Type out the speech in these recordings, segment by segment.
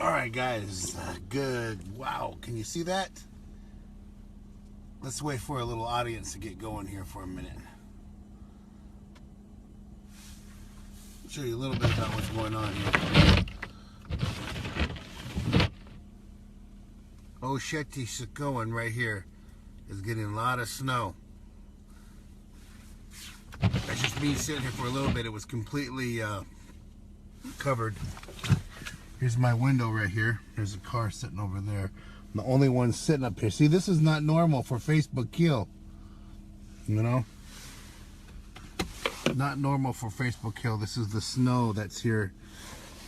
All right, guys. Good. Wow. Can you see that? Let's wait for a little audience to get going here for a minute. I'll show you a little bit about what's going on here. Oceti Sakowin right here is getting a lot of snow. That's just me sitting here for a little bit. It was completely covered. Here's my window right here. There's a car sitting over there. I'm the only one sitting up here. See, this is not normal for Facebook Kill. You know? Not normal for Facebook Kill. This is the snow that's here.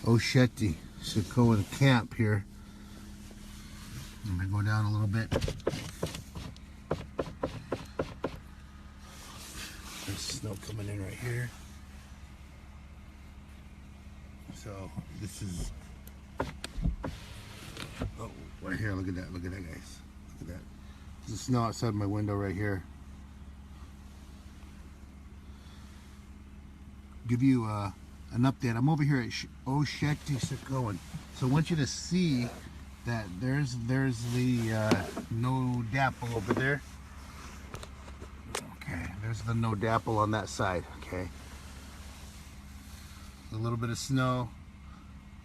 Oceti Sakowin camp here. I'm going to go down a little bit. There's snow coming in right here. So this is, oh, right here, look at that, guys. Look at that. There's snow outside my window right here. Give you an update. I'm over here at Oceti Sakowin. So I want you to see that there's the NoDAPL over there. Okay, there's the NoDAPL on that side. Okay, a little bit of snow.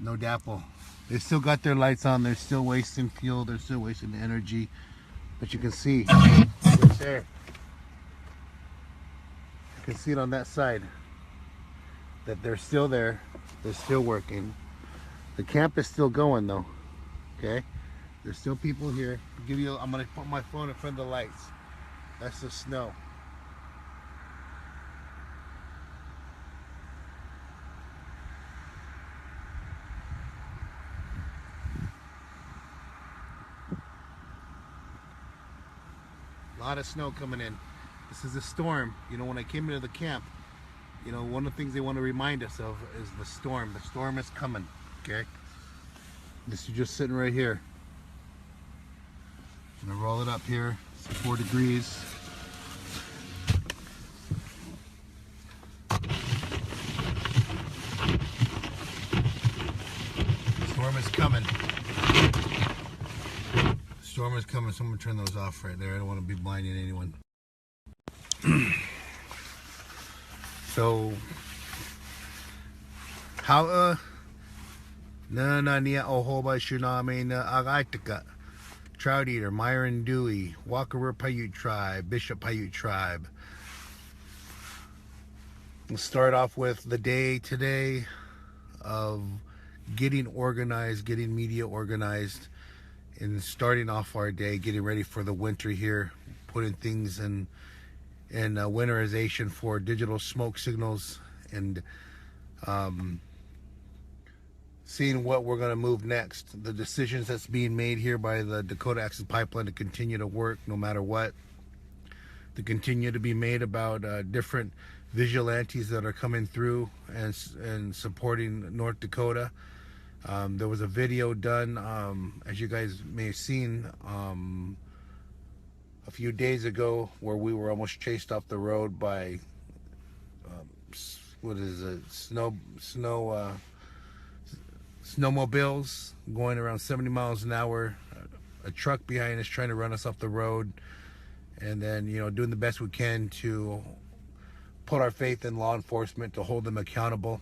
NoDAPL. They still got their lights on. They're still wasting fuel. They're still wasting energy. But you can see it's there. You can see it on that side that they're still there. They're still working. The camp is still going though. Okay, there's still people here. I'm gonna put my phone in front of the lights. That's the snow. A lot of snow coming in. This is a storm. You know, when I came into the camp, you know, one of the things they want to remind us of is the storm. The storm is coming. Okay. This is just sitting right here. I'm gonna roll it up here. It's 4 degrees. Storm is coming. Storm is coming. Someone turn those off right there. I don't want to be blinding anyone. So, how na niya ohoba shunami na agaitika. Trout Eater, Myron Dewey, Walker Paiute Tribe, Bishop Paiute Tribe. We'll start off with the day today of getting organized, getting media organized, and starting off our day, getting ready for the winter here, putting things in winterization for digital smoke signals, and seeing what we're going to move next. The decisions that's being made here by the Dakota Access Pipeline to continue to work no matter what, to continue to be made about different vigilantes that are coming through and supporting North Dakota. There was a video done, as you guys may have seen, a few days ago, where we were almost chased off the road by what is it, snowmobiles going around 70 miles an hour, a truck behind us trying to run us off the road, and then, you know, doing the best we can to put our faith in law enforcement to hold them accountable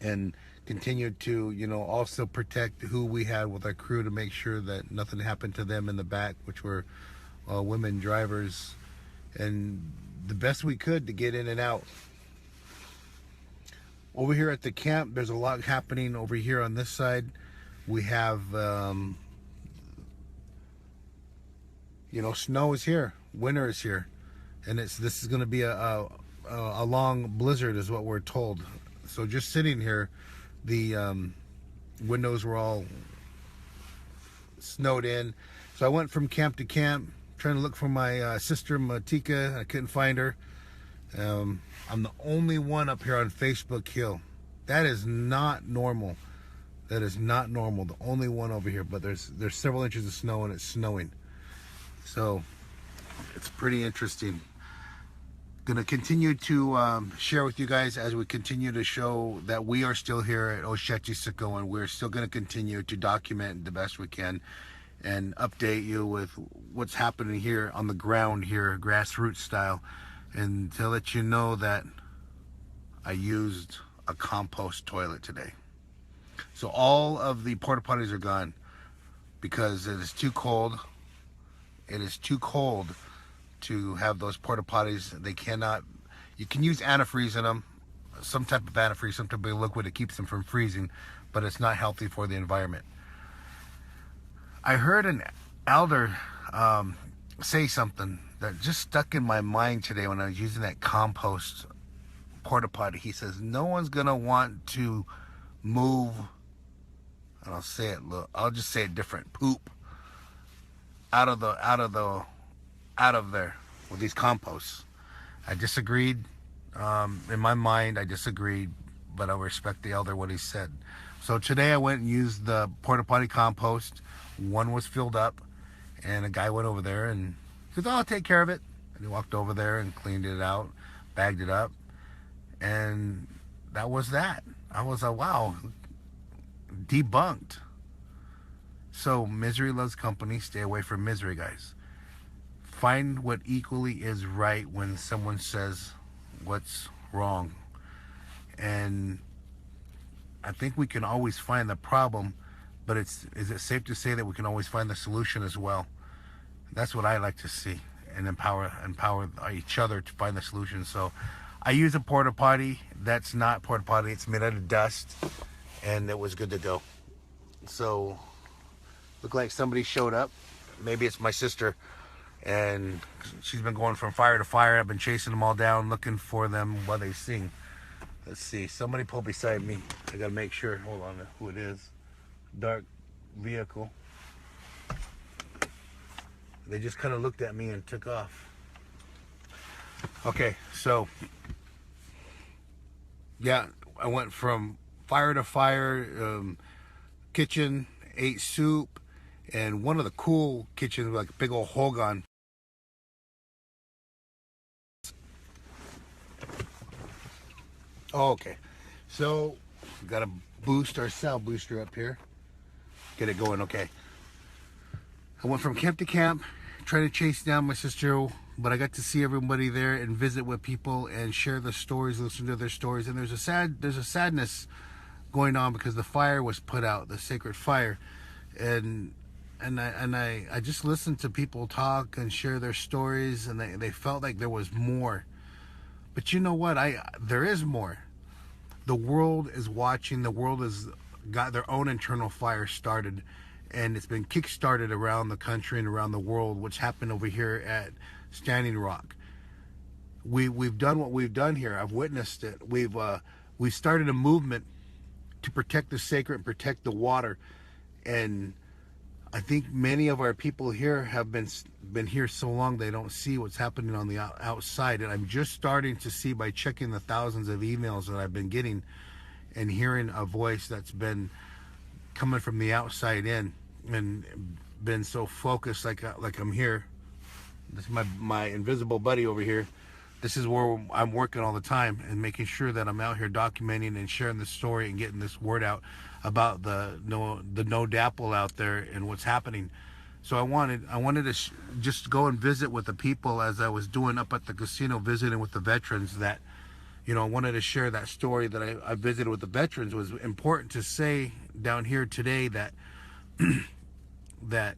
and continue to, you know, also protect who we had with our crew to make sure that nothing happened to them in the back, which were women drivers, and the best we could to get in and out. Over here at the camp, there's a lot happening over here on this side. We have, you know, snow is here, winter is here, and this is going to be a long blizzard is what we're told. So just sitting here, the windows were all snowed in. So I went from camp to camp, trying to look for my sister Matika. I couldn't find her. I'm the only one up here on Facebook Hill. That is not normal. That is not normal. The only one over here, but there's several inches of snow and it's snowing. So it's pretty interesting. Going to continue to share with you guys as we continue to show that we are still here at Oceti Sakowin. We're still going to continue to document the best we can and update you with what's happening here on the ground here, grassroots style, and to let you know that I used a compost toilet today. So all of the porta potties are gone because it is too cold. It is too cold to have those porta potties. They cannot, you can use antifreeze in them, some type of antifreeze, some type of liquid that keeps them from freezing, but it's not healthy for the environment. I heard an elder say something that just stuck in my mind today when I was using that compost porta potty. He says, no one's gonna want to move, and I'll just say it different, poop out of there with these composts. I disagreed. In my mind, I disagreed, but I respect the elder what he said. So today I went and used the porta potty compost. One was filled up, and a guy went over there and he said, "Oh, I'll take care of it." And he walked over there and cleaned it out, bagged it up, and that was that. I was like, wow, debunked. So misery loves company. Stay away from misery, guys. Find what equally is right when someone says what's wrong. And I think we can always find the problem, but is it safe to say that we can always find the solution as well? That's what I like to see, and empower each other to find the solution. So I use a porta potty that's not porta potty. It's made out of dust, and it was good to go. So looked like somebody showed up. Maybe it's my sister, and she's been going from fire to fire. I've been chasing them all down, looking for them while they sing. Let's see, somebody pulled beside me. I gotta make sure, hold on, who it is. Dark vehicle. They just kind of looked at me and took off. Okay, so yeah, I went from fire to fire, kitchen, ate soup, and one of the cool kitchens, like a big old hogan. Oh, okay, so we got to boost our cell booster up here. Get it going, okay. I went from camp to camp, trying to chase down my sister, but I got to see everybody there and visit with people and share the stories, listen to their stories. And there's a sadness going on because the fire was put out, the sacred fire, and I just listened to people talk and share their stories, and they felt like there was more. But you know what? There is more. The world is watching. The world has got their own internal fire started, and it's been kick-started around the country and around the world, which happened over here at Standing Rock. We've done what we've done here. I've witnessed it. We've started a movement to protect the sacred and protect the water, and I think many of our people here have been here so long they don't see what's happening on the outside. And I'm just starting to see, by checking the thousands of emails that I've been getting and hearing a voice that's been coming from the outside in and been so focused, like I'm here. This is my invisible buddy over here. This is where I'm working all the time and making sure that I'm out here documenting and sharing the story and getting this word out about the NoDAPL out there and what's happening. So I wanted to just go and visit with the people, as I was doing up at the casino, visiting with the veterans, that, you know, I wanted to share that story that I visited with the veterans. It was important to say down here today that that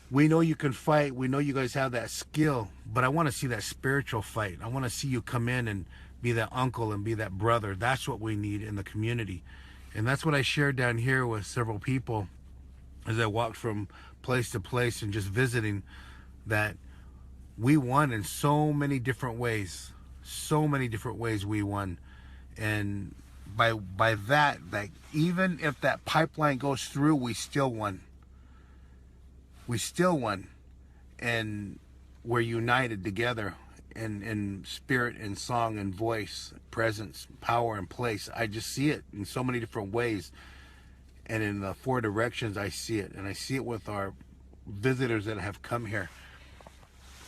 we know you can fight. We know you guys have that skill, but I want to see that spiritual fight. I want to see you come in and be that uncle and be that brother. That's what we need in the community. And that's what I shared down here with several people as I walked from place to place and just visiting, that we won in so many different ways. So many different ways we won. And by that, like, even if that pipeline goes through, we still won. We still won. And we're united together in spirit and song and voice, presence, power, and place. I just see it in so many different ways. And in the four directions, I see it. And I see it with our visitors that have come here.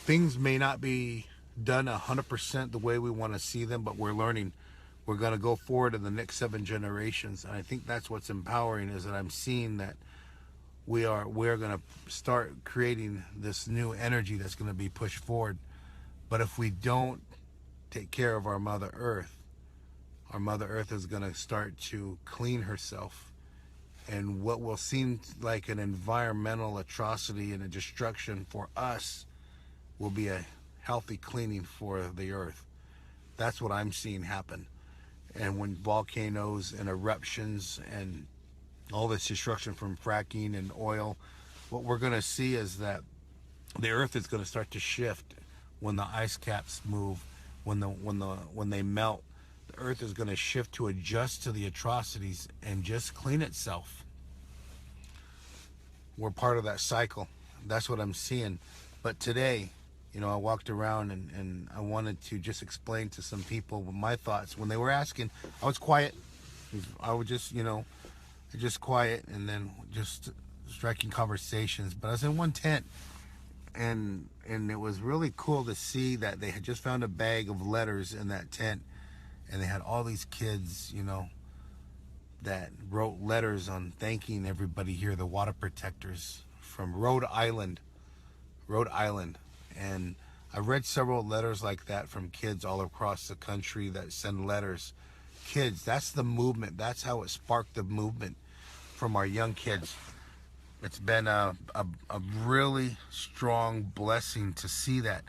Things may not be done 100% the way we want to see them, but we're learning. We're going to go forward in the next 7 generations. And I think that's what's empowering, is that I'm seeing that we're going to start creating this new energy that's going to be pushed forward. But if we don't take care of our Mother Earth is going to start to clean herself. And what will seem like an environmental atrocity and a destruction for us will be a healthy cleaning for the earth. That's what I'm seeing happen. And when volcanoes and eruptions and all this destruction from fracking and oil, what we're going to see is that the earth is going to start to shift when the ice caps move, when they melt. The earth is going to shift to adjust to the atrocities and just clean itself. We're part of that cycle. That's what I'm seeing. But today, I walked around and I wanted to just explain to some people my thoughts. When they were asking, I was quiet. I was just, just quiet, and then just striking conversations. But I was in one tent, and it was really cool to see that they had just found a bag of letters in that tent, and they had all these kids, that wrote letters on thanking everybody here, the water protectors from Rhode Island. And I read several letters like that from kids all across the country that send letters. Kids, that's the movement. That's how it sparked the movement from our young kids. It's been a really strong blessing to see that.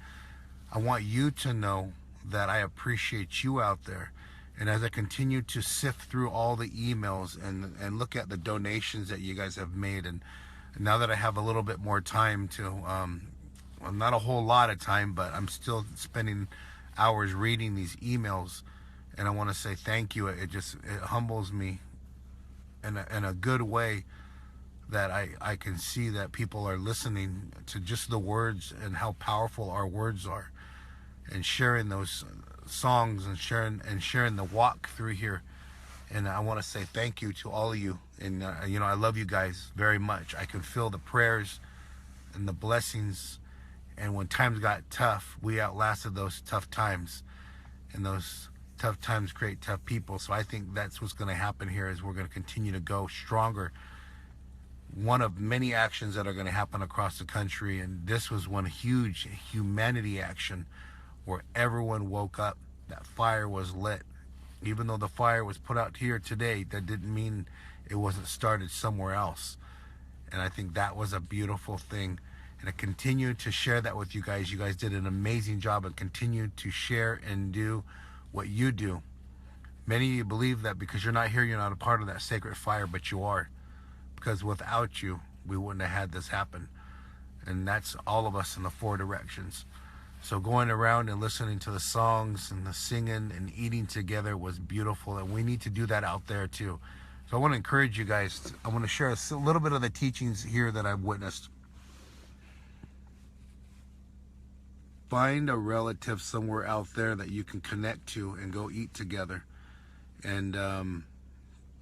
I want you to know that I appreciate you out there. And as I continue to sift through all the emails and look at the donations that you guys have made, and now that I have a little bit more time to, well, not a whole lot of time, but I'm still spending hours reading these emails, and I want to say thank you. It humbles me in a good way, that I can see that people are listening to just the words and how powerful our words are, and sharing those songs and sharing the walk through here. And I want to say thank you to all of you. And I love you guys very much. I can feel the prayers and the blessings. And when times got tough, we outlasted those tough times, and those tough times create tough people. So I think that's what's going to happen here, is we're going to continue to go stronger. One of many actions that are going to happen across the country, and this was one huge humanity action where everyone woke up. That fire was lit. Even though the fire was put out here today, that didn't mean it wasn't started somewhere else. And I think that was a beautiful thing. And I continue to share that with you guys. You guys did an amazing job, and continue to share and do what you do. Many of you believe that because you're not here, you're not a part of that sacred fire, but you are. Because without you, we wouldn't have had this happen. And that's all of us in the 4 directions. So going around and listening to the songs and the singing and eating together was beautiful, and we need to do that out there too. So I want to encourage you guys. I want to share a little bit of the teachings here that I've witnessed. Find a relative somewhere out there that you can connect to and go eat together, and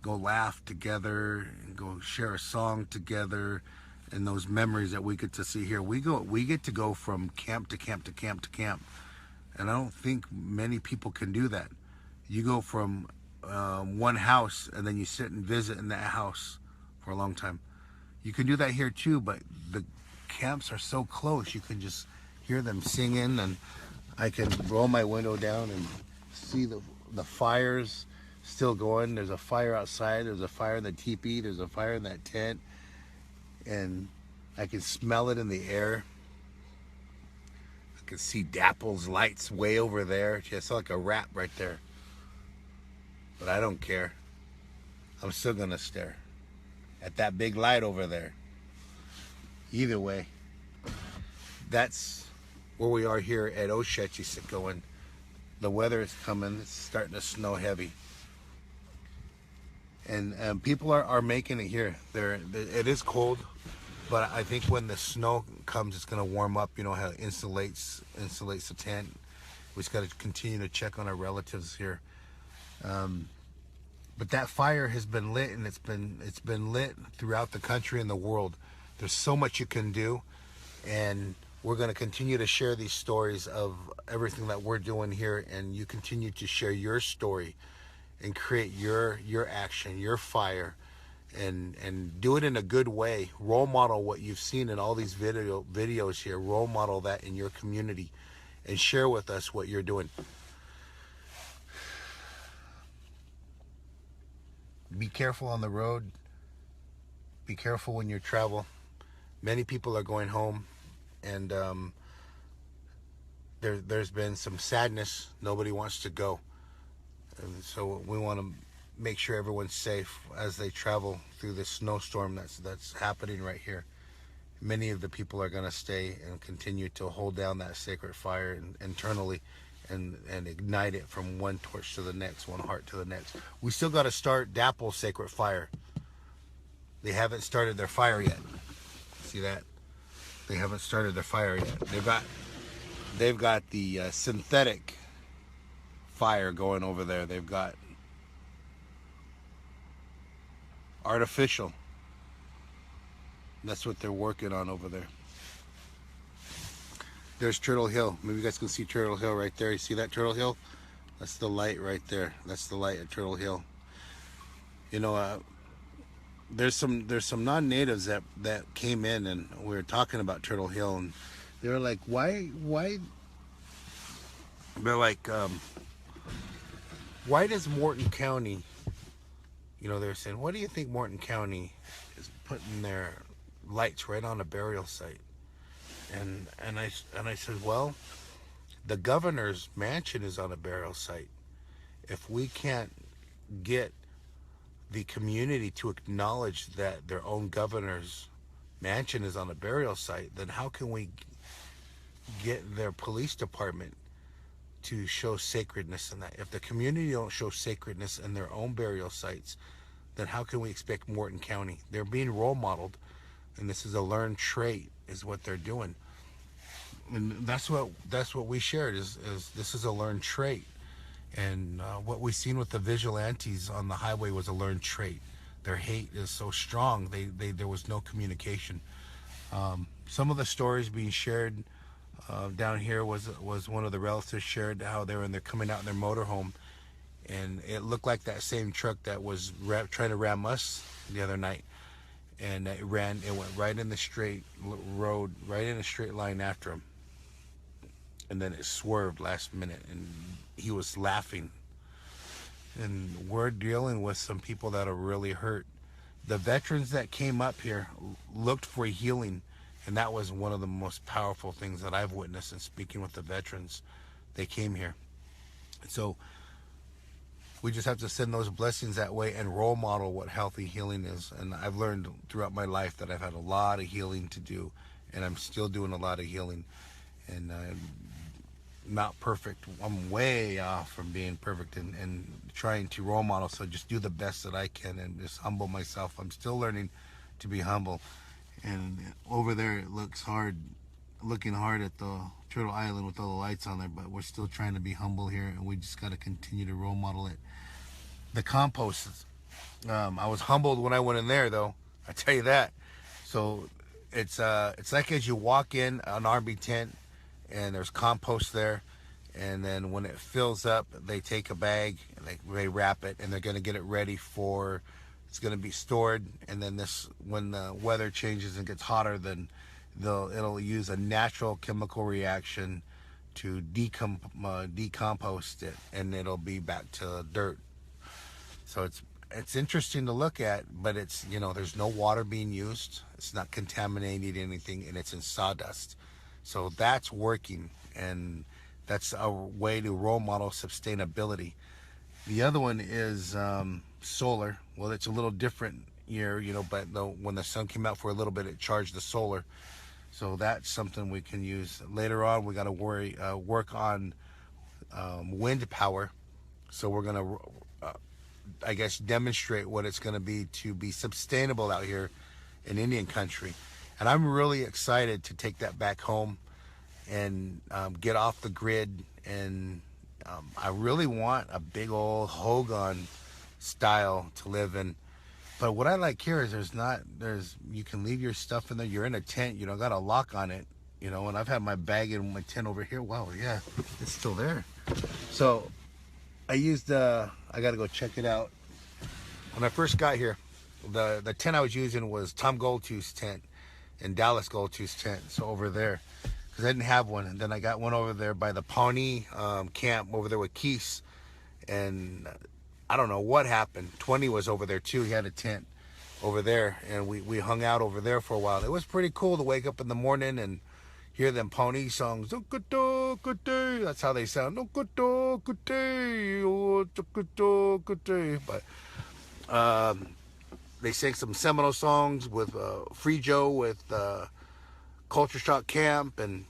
go laugh together, and go share a song together. And those memories that we get to see here, we get to go from camp to camp to camp to camp, and I don't think many people can do that. You go from one house, and then you sit and visit in that house for a long time. You can do that here too, but the camps are so close. You can just hear them singing, and I can roll my window down and see the fires still going. There's a fire outside. There's a fire in the teepee. There's a fire in that tent. And I can smell it in the air. I can see NoDAPL's lights way over there. I saw like a rat right there. But I don't care. I'm still gonna stare at that big light over there. Either way, that's where we are here at Oceti Sakowin. The weather is coming. It's starting to snow heavy. And people are making it here. It is cold, but I think when the snow comes, it's going to warm up. You know how it insulates the tent. We just got to continue to check on our relatives here. But that fire has been lit, and it's been lit throughout the country and the world. There's so much you can do, and we're going to continue to share these stories of everything that we're doing here, and you continue to share your story and create your action, your fire, and do it in a good way. Role model what you've seen in all these videos here. Role model that in your community, and share with us what you're doing. Be careful on the road. Be careful when you travel. Many people are going home, and there's been some sadness. Nobody wants to go, and so we want to make sure everyone's safe as they travel through this snowstorm that's happening right here. Many of the people are going to stay and continue to hold down that sacred fire internally, and ignite it from one torch to the next, one heart to the next. We still got to start NoDAPL's sacred fire. They haven't started their fire yet. See that? They haven't started their fire yet. They've got the synthetic fire going over there. They've got artificial. That's what they're working on over there. There's Turtle Hill. Maybe you guys can see Turtle Hill right there. You see that Turtle Hill? That's the light right there. That's the light at Turtle Hill. You know, there's some non-natives that came in, and we were talking about Turtle Hill, and they were like, why? They're like, why does Morton County? You know, they're saying, what do you think Morton County is putting their lights right on a burial site? And I said, well, the governor's mansion is on a burial site. If we can't get the community to acknowledge that their own governor's mansion is on a burial site, then how can we get their police department to show sacredness in that? If the community don't show sacredness in their own burial sites, then how can we expect Morton County? They're being role modeled, and this is a learned trait, is what they're doing. And that's what we shared, is this is a learned trait. And what we've seen with the vigilantes on the highway was a learned trait. Their hate is so strong. There was no communication. Some of the stories being shared down here was one of the relatives shared how they're coming out in their motorhome, and it looked like that same truck that was trying to ram us the other night, and it went right in the straight road, right in a straight line after him, and then it swerved last minute, and he was laughing. And we're dealing with some people that are really hurt. The veterans that came up here looked for healing, and that was one of the most powerful things that I've witnessed in speaking with the veterans. They came here. So we just have to send those blessings that way and role model what healthy healing is. And I've learned throughout my life that I've had a lot of healing to do, and I'm still doing a lot of healing. And I'm not perfect. I'm way off from being perfect, and trying to role model. So just do the best that I can and just humble myself. I'm still learning to be humble. And over there it looks hard, looking hard at the Turtle Island with all the lights on there, but we're still trying to be humble here, and we just got to continue to role model it. The compost, I was humbled when I went in there, though, I tell you that. So it's like as you walk in an RV tent, and there's compost there, and then when it fills up, they take a bag and they wrap it, and they're going to get it ready for, it's going to be stored. And then when the weather changes and gets hotter, then it'll use a natural chemical reaction to decompost it, and it'll be back to dirt. So it's interesting to look at, but it's, you know, there's no water being used, it's not contaminating anything, and it's in sawdust. So that's working, and that's a way to role model sustainability. The other one is solar. Well, it's a little different here, you know, but when the sun came out for a little bit, it charged the solar. So that's something we can use. Later on, we got to work on wind power. So we're going to, I guess, demonstrate what it's going to be sustainable out here in Indian country. And I'm really excited to take that back home and get off the grid. And I really want a big old Hogan style to live in. But what I like here is you can leave your stuff in there. You're in a tent. You don't got a lock on it. you know, and I've had my bag in my tent over here. Wow, yeah, it's still there. So I used, I got to go check it out. When I first got here, the tent I was using was Tom Goldtooth's tent and Dallas Goldtooth's tent. So over there, because I didn't have one. And then I got one over there by the Pawnee camp over there with Keith. And I don't know what happened. 20 was over there too. He had a tent over there. And we hung out over there for a while. It was pretty cool to wake up in the morning and hear them Pawnee songs. That's how they sound. But they sang some Seminole songs with Free Joe, with Culture Shock Camp, and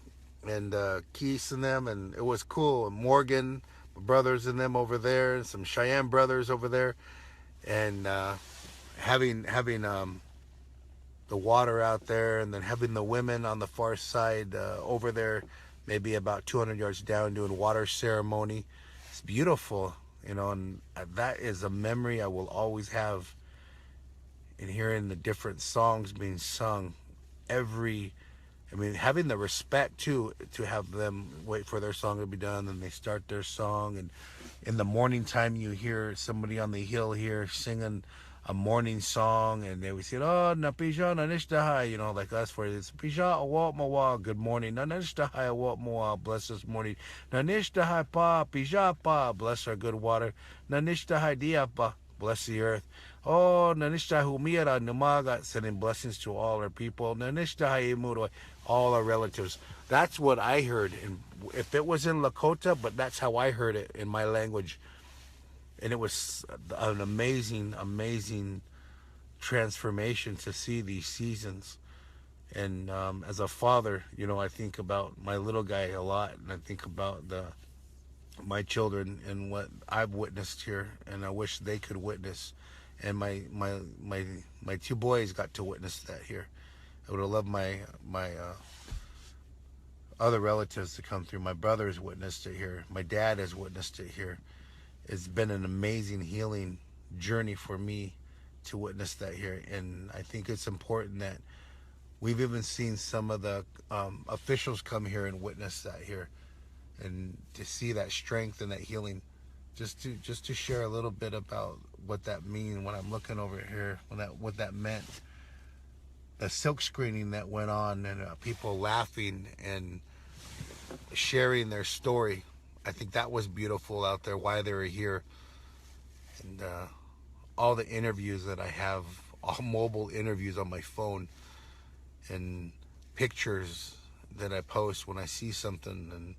Keith and them, and it was cool. And Morgan, my brothers and them over there, and some Cheyenne brothers over there, and having the water out there, and then having the women on the far side over there, maybe about 200 yards down, doing water ceremony. It's beautiful, you know, and that is a memory I will always have in hearing the different songs being sung. Having the respect too, to have them wait for their song to be done, and they start their song, and in the morning time you hear somebody on the hill here singing a morning song, and they would say, "Oh, na pija na nishtahai," you know, like us for it's pija awat mawa, good morning, na nishtahai awat mawa, bless this morning, na nishtahai pa pija pa, bless our good water, na nishtahai diapa, bless the earth. Oh, na nishtahai humira numaga, sending blessings to all our people, na nishtahai imuro, all our relatives. That's what I heard, and if it was in Lakota, but that's how I heard it in my language. And it was an amazing transformation to see these seasons. And as a father, you know, I think about my little guy a lot, and I think about my children and what I've witnessed here, and I wish they could witness. And my two boys got to witness that here. I would have loved my other relatives to come through. My brother has witnessed it here. My dad has witnessed it here. It's been an amazing healing journey for me to witness that here. And I think it's important that we've even seen some of the officials come here and witness that here, and to see that strength and that healing. Just to share a little bit about what that means when I'm looking over here, what that meant. The silk screening that went on, and people laughing and sharing their story. I think that was beautiful out there, why they were here. And all the interviews that I have, all mobile interviews on my phone, and pictures that I post when I see something, and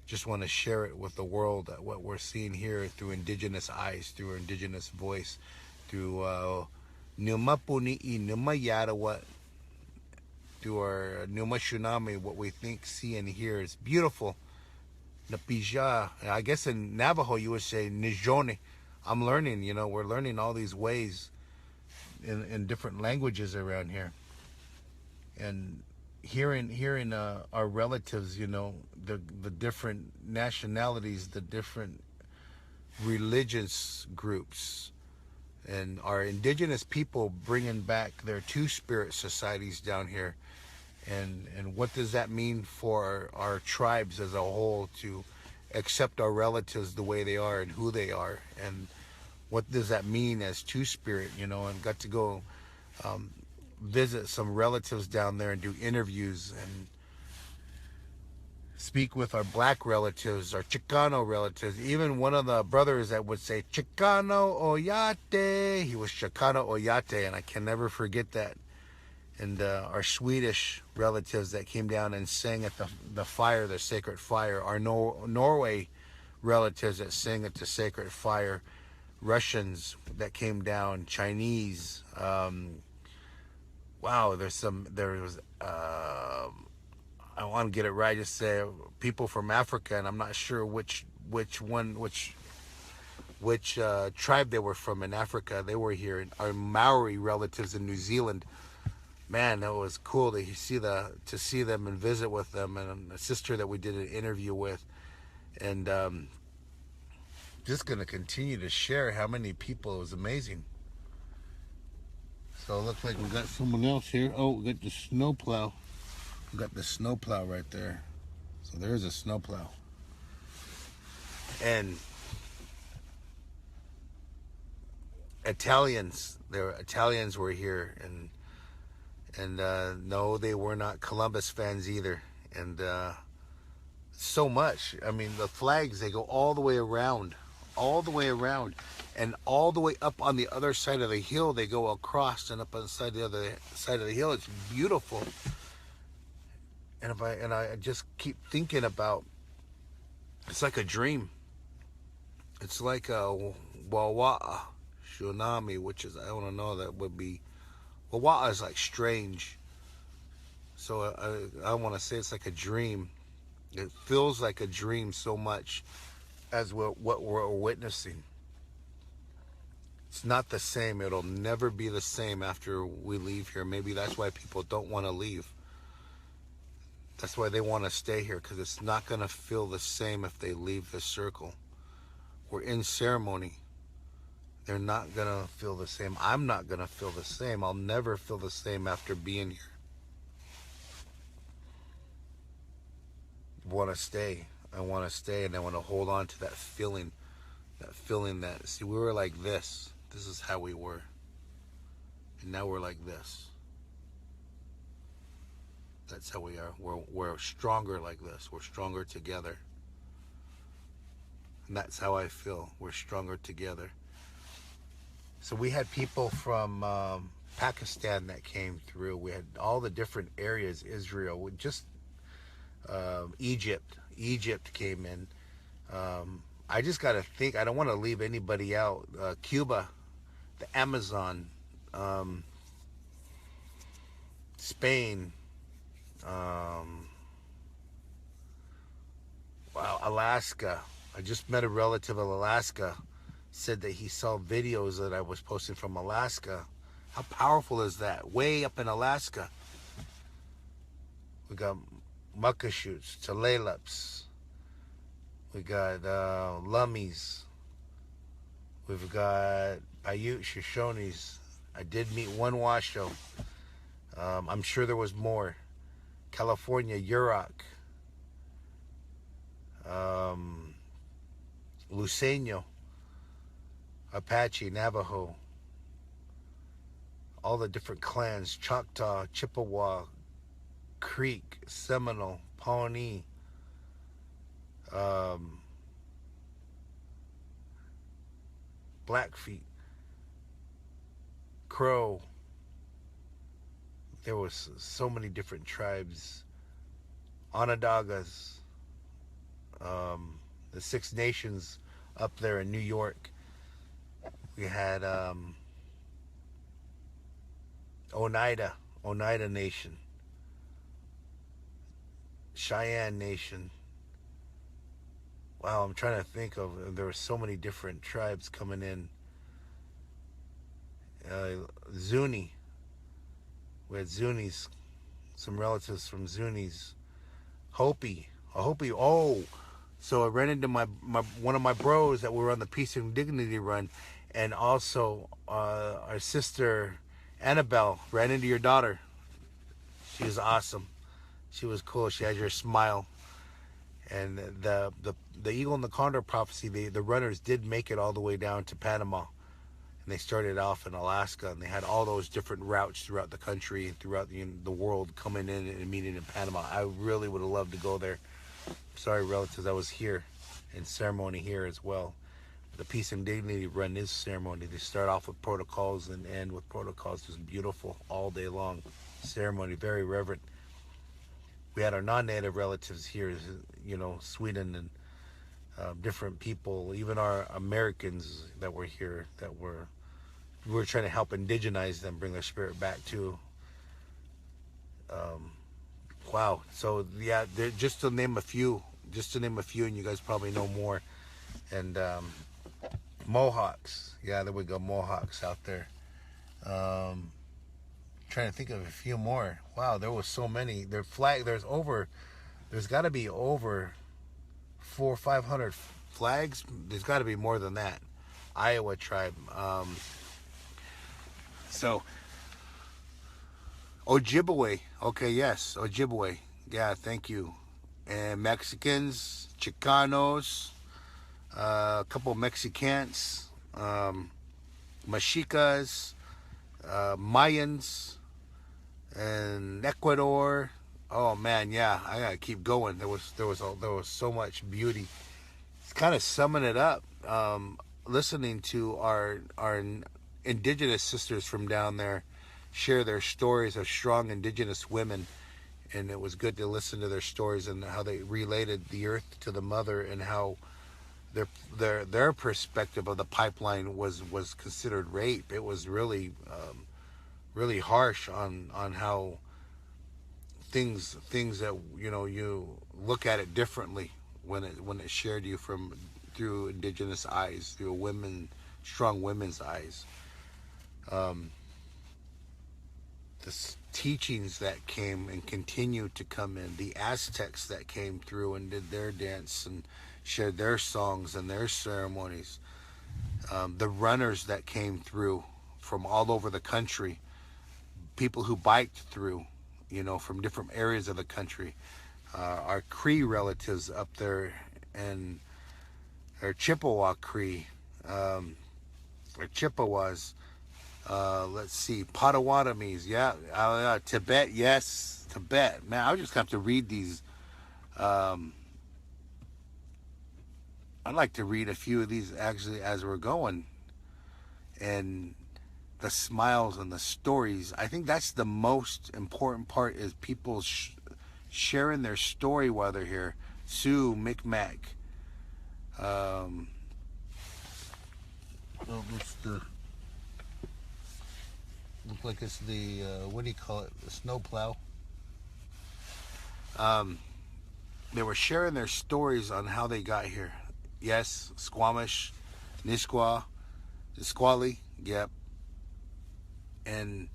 just want to share it with the world, that what we're seeing here through indigenous eyes, through our indigenous voice, through Numa Puni'i, Numa Yarawat, through our Numa Tsunami, what we think, see, and hear is beautiful. Napija, I guess in Navajo you would say Nijone. I'm learning, you know, we're learning all these ways in different languages around here. And hearing our relatives, you know, the different nationalities, the different religious groups, and our indigenous people bringing back their two-spirit societies down here. And what does that mean for our tribes as a whole to accept our relatives the way they are and who they are? And what does that mean as two-spirit, you know? And got to go visit some relatives down there and do interviews and speak with our black relatives, our Chicano relatives. Even one of the brothers that would say Chicano Oyate, he was Chicano Oyate, and I can never forget that. And our Swedish relatives that came down and sang at the fire, the sacred fire. Our Norway relatives that sang at the sacred fire. Russians that came down. Chinese. Wow, there was I want to get it right. Just say people from Africa, and I'm not sure which tribe they were from in Africa. They were here. Our Maori relatives in New Zealand. Man, that was cool to see them and visit with them, and a sister that we did an interview with, and just gonna continue to share how many people. It was amazing. So it looks like we got someone else here. Oh, we got the snowplow. We got the snowplow right there. So there's a snowplow. And Italians were here, and no, they were not Columbus fans either. And so much. I mean, the flags, they go all the way around, and all the way up on the other side of the hill. They go across and up on the other side of the hill. It's beautiful. And I just keep thinking about, it's like a dream. It's like a Wawa'a tsunami, which is, I don't know, that would be, Wawa'a is like strange. So I want to say it's like a dream. It feels like a dream so much as what we're witnessing. It's not the same. It'll never be the same after we leave here. Maybe that's why people don't want to leave. That's why they want to stay here, because it's not going to feel the same if they leave the circle. We're in ceremony. They're not going to feel the same. I'm not going to feel the same. I'll never feel the same after being here. Want to stay. I want to stay, and I want to hold on to that feeling that, see, we were like this. This is how we were. And now we're like this. That's how we are. We're stronger like this. We're stronger together. And that's how I feel. We're stronger together. So we had people from Pakistan that came through. We had all the different areas, Israel, just Egypt came in. I just got to think, I don't want to leave anybody out. Cuba, the Amazon, Spain, wow, Alaska. I just met a relative in Alaska, said that he saw videos that I was posting from Alaska. How powerful is that? Way up in Alaska. We got muckashoots, Tulalipes. We got Lummies. We've got Paiute Shoshones. I did meet one Washoe. I'm sure there was more. California, Yurok. Luiseño. Apache, Navajo. All the different clans. Choctaw, Chippewa, Creek, Seminole, Pawnee. Blackfeet, Crow. There was so many different tribes. Onondagas, the Six Nations up there in New York. We had Oneida Nation, Cheyenne Nation. Wow, I'm trying to think of, there were so many different tribes coming in. Zuni. We had Zunis, some relatives from Zunis. Hopi. Oh, so I ran into my one of my bros that were on the Peace and Dignity run, and also our sister Annabelle ran into your daughter. She was awesome. She was cool. She had your smile. And the Eagle and the Condor prophecy, the runners did make it all the way down to Panama. And they started off in Alaska, and they had all those different routes throughout the country, throughout the world, coming in and meeting in Panama. I really would have loved to go there. Sorry, relatives, I was here in ceremony here as well. The Peace and Dignity run is ceremony. They start off with protocols and end with protocols. Just beautiful all day long. Ceremony, very reverent. We had our non-native relatives here, you know, Sweden and different people, even our Americans that were here, that we were trying to help indigenize them, bring their spirit back too. Wow. So yeah, just to name a few, and you guys probably know more. And Mohawks, yeah, there we go, Mohawks out there. Trying to think of a few more. Wow, there was so many. There's got to be over 400 or 500 flags. There's got to be more than that. Iowa tribe. So Ojibwe. Okay, yes, Ojibwe. Yeah, thank you. And Mexicans, Chicanos, a couple Mexicans, Mexicas, Mayans, and Ecuador. Oh man, yeah, I gotta keep going. There was so much beauty. It's kind of summing it up. Listening to our indigenous sisters from down there share their stories of strong indigenous women, and it was good to listen to their stories and how they related the earth to the mother, and how their perspective of the pipeline was considered rape. It was really really harsh on how things that you look at it differently when it shared you from through indigenous eyes, through strong women's eyes. Um, the teachings that came and continue to come in, the Aztecs that came through and did their dance and shared their songs and their ceremonies, the runners that came through from all over the country, people who biked through, from different areas of the country, our Cree relatives up there, and our Chippewa Cree, or Chippewas, let's see, Potawatomis, yeah, Tibet, yes, Tibet. Man, I just have to read these. I'd like to read a few of these actually as we're going, and the smiles and the stories. I think that's the most important part, is people sharing their story while they're here. Sioux, Micmac. What's the? Look like it's the what do you call it? The snowplow. They were sharing their stories on how they got here. Yes, Squamish, Nisquaw, Nisqually. Yep. And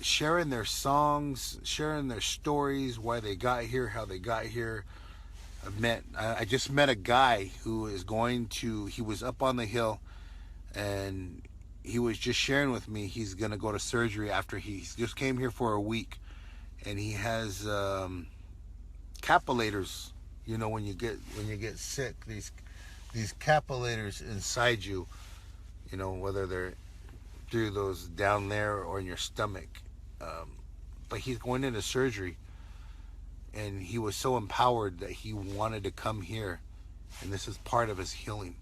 sharing their songs, sharing their stories, why they got here, how they got here. I just met a guy who he was up on the hill, and he was just sharing with me he's going to go to surgery after he just came here for a week, and he has capillators. When you get sick, these capillators inside you, whether they're through those down there or in your stomach, but he's going into surgery, and he was so empowered that he wanted to come here, and this is part of his healing,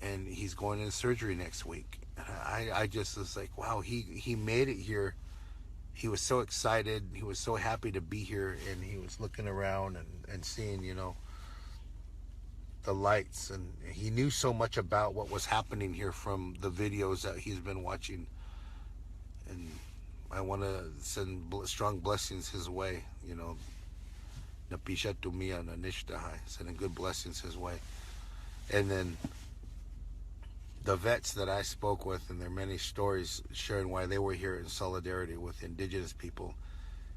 and he's going into surgery next week. I just was like, wow, he made it here. He was so excited, he was so happy to be here, and he was looking around and seeing the lights, and he knew so much about what was happening here from the videos that he's been watching, and I want to send strong blessings his way, sending good blessings his way. And then the vets that I spoke with, and their many stories sharing why they were here in solidarity with indigenous people,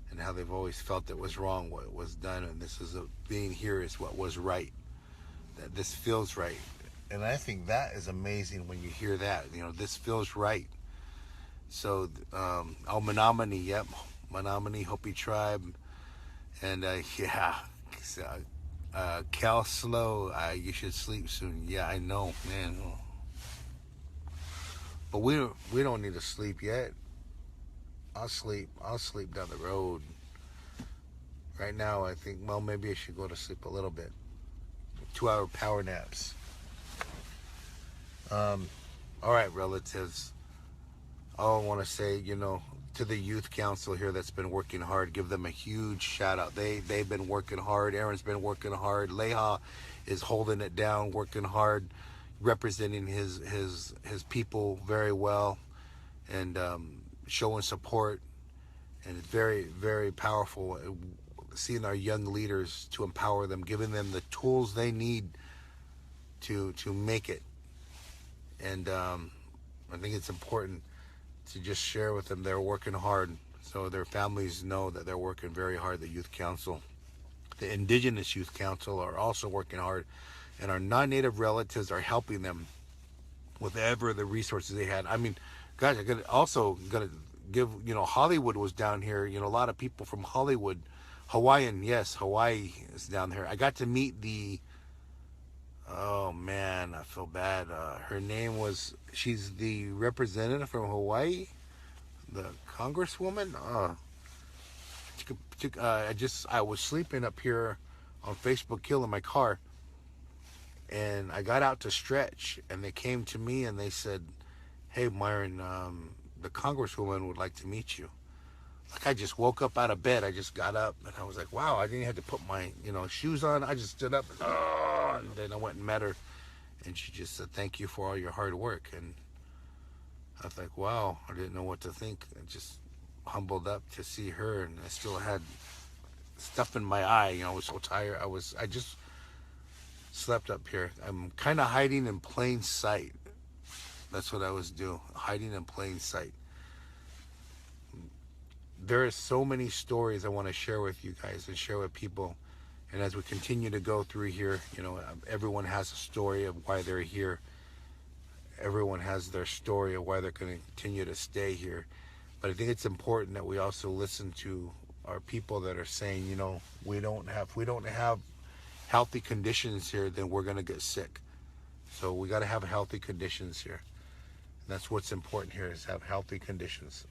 and how they've always felt it was wrong what was done, and being here is what was right. That this feels right, and I think that is amazing when you hear that. This feels right. So, Menominee, yep, Menominee Hopi tribe, and yeah, Cal Slow, you should sleep soon. Yeah, I know, man. But we don't need to sleep yet. I'll sleep down the road. Right now, I think, well, maybe I should go to sleep a little bit. 2-hour power naps. All right, relatives. All I want to say, to the youth council here that's been working hard, give them a huge shout out. They've been working hard. Aaron's been working hard. Leha is holding it down, working hard, representing his people very well, and showing support. And it's very, very powerful seeing our young leaders, to empower them, giving them the tools they need to make it. And I think it's important to just share with them they're working hard, so their families know that they're working very hard. The youth council, the indigenous youth council, are also working hard, and our non-native relatives are helping them with ever the resources they had. I mean, guys, I gotta give, Hollywood was down here. A lot of people from Hollywood, Hawaiian, yes, Hawaii is down here. I got to meet oh man, I feel bad. Her name was, she's the representative from Hawaii, the congresswoman. I was sleeping up here on Facebook Hill in my car, and I got out to stretch, and they came to me and they said, "Hey, Myron, the congresswoman would like to meet you." Like, I just woke up out of bed. I just got up, and I was like, wow, I didn't have to put my, shoes on. I just stood up, and then I went and met her, and she just said, "Thank you for all your hard work." And I was like, wow, I didn't know what to think. I just humbled up to see her, and I still had stuff in my eye. I was so tired. I just slept up here. I'm kind of hiding in plain sight. That's what I was doing, hiding in plain sight. There are so many stories I want to share with you guys and share with people. And as we continue to go through here, everyone has a story of why they're here. Everyone has their story of why they're going to continue to stay here. But I think it's important that we also listen to our people that are saying, we don't have healthy conditions here, then we're going to get sick. So we got to have healthy conditions here. And that's what's important here, is have healthy conditions.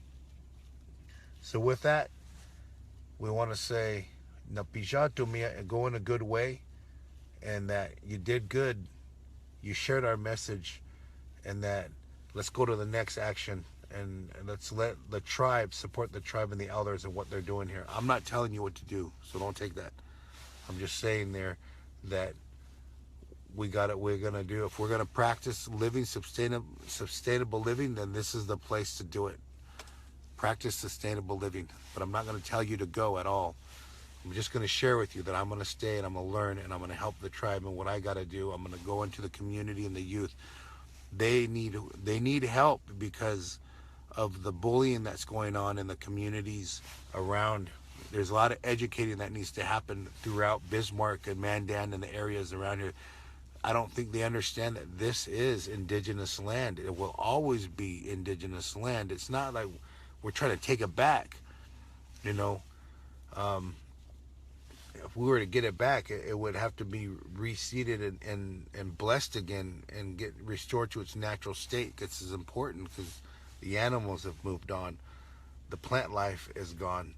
So with that, we want to say, go in a good way, and that you did good, you shared our message, and that let's go to the next action, and let's let the tribe support the tribe and the elders and what they're doing here. I'm not telling you what to do, so don't take that. I'm just saying there that we're gonna do, if we're gonna practice living sustainable living, then this is the place to do it. Practice sustainable living. But I'm not going to tell you to go at all. I'm just going to share with you that I'm going to stay, and I'm going to learn, and I'm going to help the tribe. And what I got to do, I'm going to go into the community and the youth. They need help because of the bullying that's going on in the communities around. There's a lot of educating that needs to happen throughout Bismarck and Mandan and the areas around here. I don't think they understand that this is indigenous land. It will always be indigenous land. It's not like we're trying to take it back, If we were to get it back, it would have to be reseeded and blessed again and get restored to its natural state. This is important because the animals have moved on. The plant life is gone.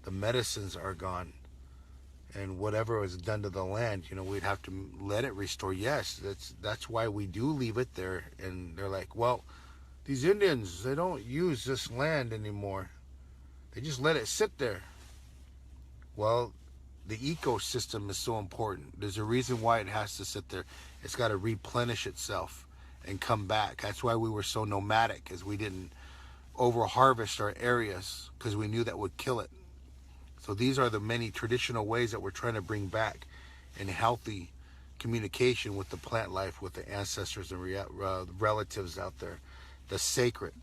The medicines are gone. And whatever was done to the land, we'd have to let it restore. Yes, that's why we do leave it there. And they're like, well, these Indians, they don't use this land anymore. They just let it sit there. Well, the ecosystem is so important. There's a reason why it has to sit there. It's got to replenish itself and come back. That's why we were so nomadic, because we didn't over-harvest our areas, because we knew that would kill it. So these are the many traditional ways that we're trying to bring back in healthy communication with the plant life, with the ancestors and relatives out there. The sacred.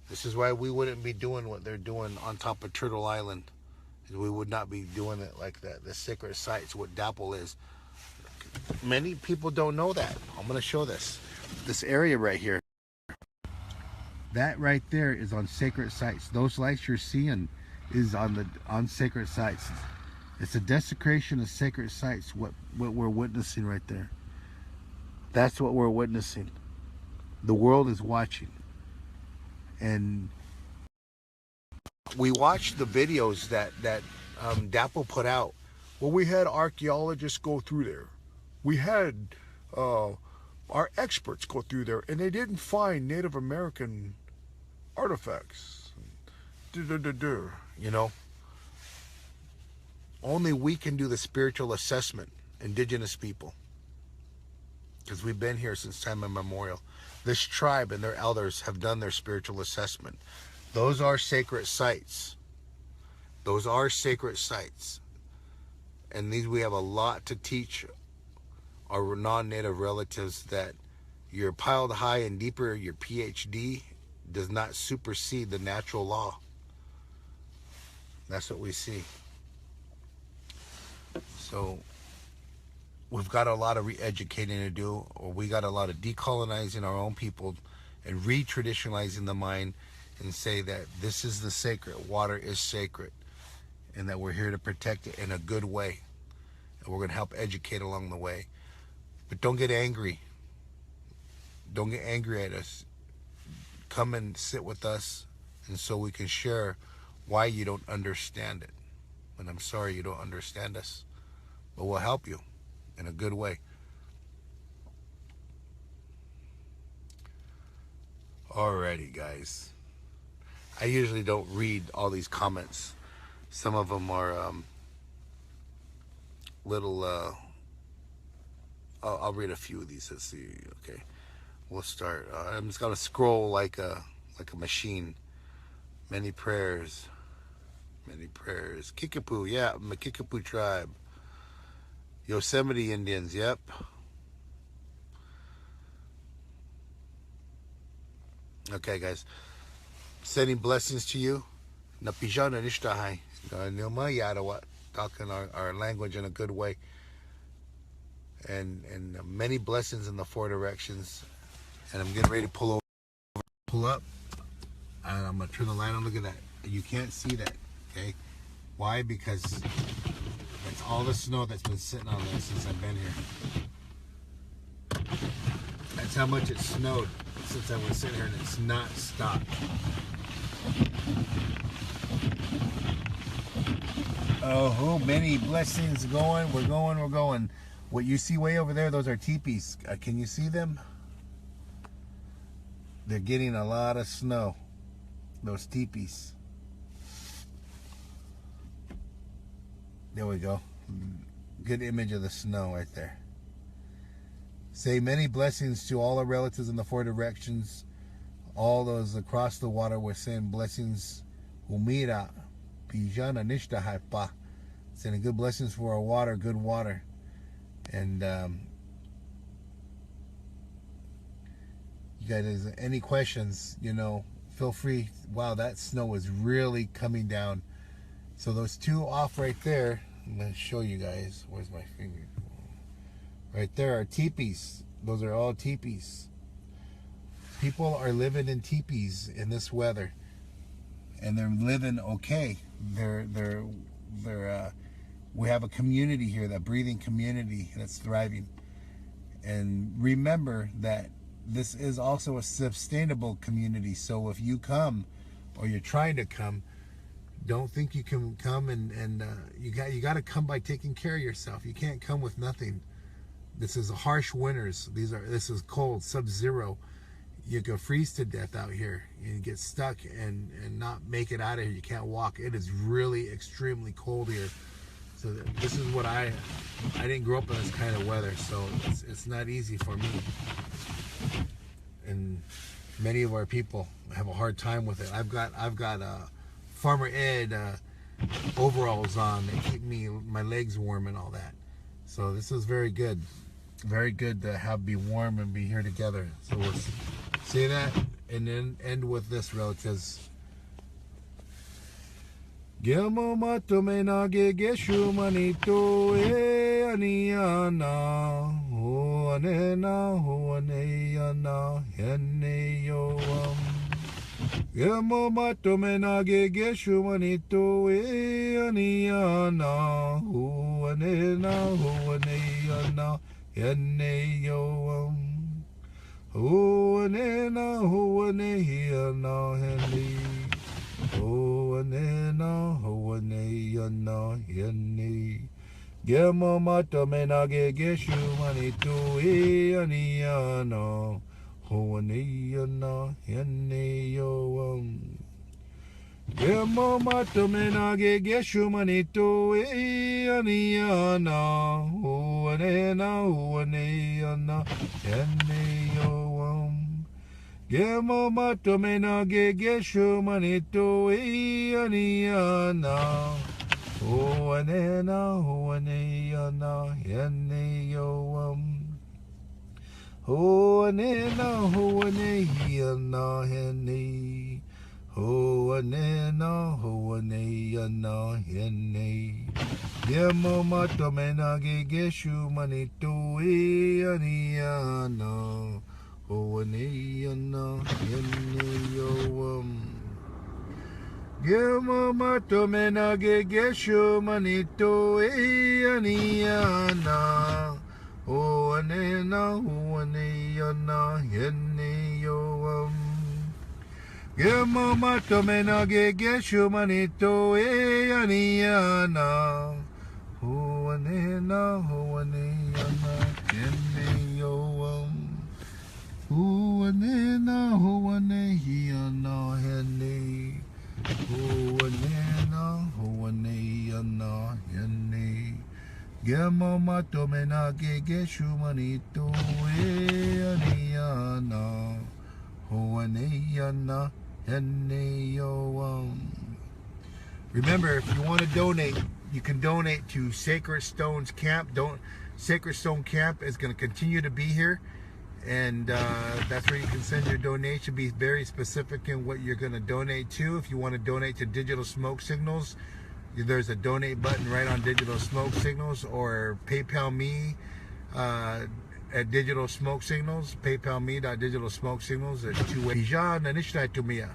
This is why we wouldn't be doing what they're doing on top of Turtle Island. We would not be doing it like that. The sacred sites, what DAPL is. Many people don't know that. I'm going to show this area right here. That right there is on sacred sites. Those lights you're seeing is on sacred sites. It's a desecration of sacred sites. What we're witnessing right there. That's what we're witnessing. The world is watching. And we watched the videos that DAPL put out. Well, we had archaeologists go through there. We had our experts go through there, and they didn't find Native American artifacts. Only we can do the spiritual assessment, indigenous people, because we've been here since time immemorial. This tribe and their elders have done their spiritual assessment. Those are sacred sites. Those are sacred sites. And we have a lot to teach our non-native relatives, that you're piled high and deeper, your PhD does not supersede the natural law. That's what we see. So we've got a lot of re-educating to do, or we got a lot of decolonizing our own people and re-traditionalizing the mind and say that this is the sacred, water is sacred, and that we're here to protect it in a good way. And we're going to help educate along the way. But don't get angry. Don't get angry at us. Come and sit with us, and so we can share why you don't understand it. And I'm sorry you don't understand us, but we'll help you in a good way. Alrighty, guys. I usually don't read all these comments. Some of them are little. I'll read a few of these. Let's see. Okay, we'll start. I'm just gonna scroll like a machine. Many prayers. Many prayers. Kickapoo, yeah, I'm a Kickapoo tribe. Yosemite Indians, yep. Okay, guys. Sending blessings to you. Napijana nishtahai. Nilma yadawa. Talking our language in a good way. And many blessings in the 4 directions. And I'm getting ready to pull up. And I'm gonna turn the light on. Look at that. You can't see that. Okay, why? Because that's all the snow that's been sitting on there since I've been here. That's how much it snowed since I was sitting here, and it's not stopped. Oh, many blessings going. We're going. What you see way over there, those are teepees. Can you see them? They're getting a lot of snow. Those teepees. There we go. Good image of the snow right there. Say many blessings to all our relatives in the 4 directions. All those across the water, we're saying blessings. Umira, pijana nishta haipa. Sending good blessings for our water, good water. And you guys, any questions, feel free. Wow, that snow is really coming down. So those 2 off right there, I'm going to show you guys. Where's my finger? Right there are teepees. Those are all teepees. People are living in teepees in this weather, and they're living okay. We have a community here, that breathing community that's thriving. And remember that this is also a sustainable community. So if you come, or you're trying to come, don't think you can come and you got to come by taking care of yourself. You can't come with nothing. This is harsh winters. This is cold, sub-zero. You can freeze to death out here. You get stuck and not make it out of here. You can't walk. It is really extremely cold here. So this is what I didn't grow up in this kind of weather, so it's not easy for me. And many of our people have a hard time with it. I've got Farmer Ed overalls on that keep my legs warm and all that. So this is very good to be warm and be here together. So we'll say that and then end with this, relatives. Gemo matome na geshu manito e aniana ho anena ho aneana hene yo Gemo matome na geshu manito e aniana ho anena ho aneana hene yo ho anena ho aneana hene Hoanena, hoaneyana, yene. Gemo matamena geshu manitu aniana. Hoaneyana, yene yo. Gemo matamena geshu manitu aniana. Hoanena, hoaneyana, yene yo. Gemo matome na geshu manito aniana. Ho anena ho aneana hene yo. Ho anena ho aneana hene. Ho anena ho aneana hene. Gemo matome na geshu manito aniana. Oh, and Gemama tomena gegesho manito aniana. O anena huaneana hene yo Gemama tomena gegesho manito aniana. O anena huaneana hene yo Huanena huanehiana hene. Huanena huaneana hene. Gemama tomena gegeshu manito aniana. Huaneana hene yo. Remember, if you want to donate, you can donate to Sacred Stones Camp. Sacred Stone Camp is going to continue to be here. And that's where you can send your donation. Be very specific in what you're going to donate to. If you want to donate to Digital Smoke Signals, there's a donate button right on Digital Smoke Signals, or PayPal me at Digital Smoke Signals. PayPal me.digitalsmokesignals at 2 ways.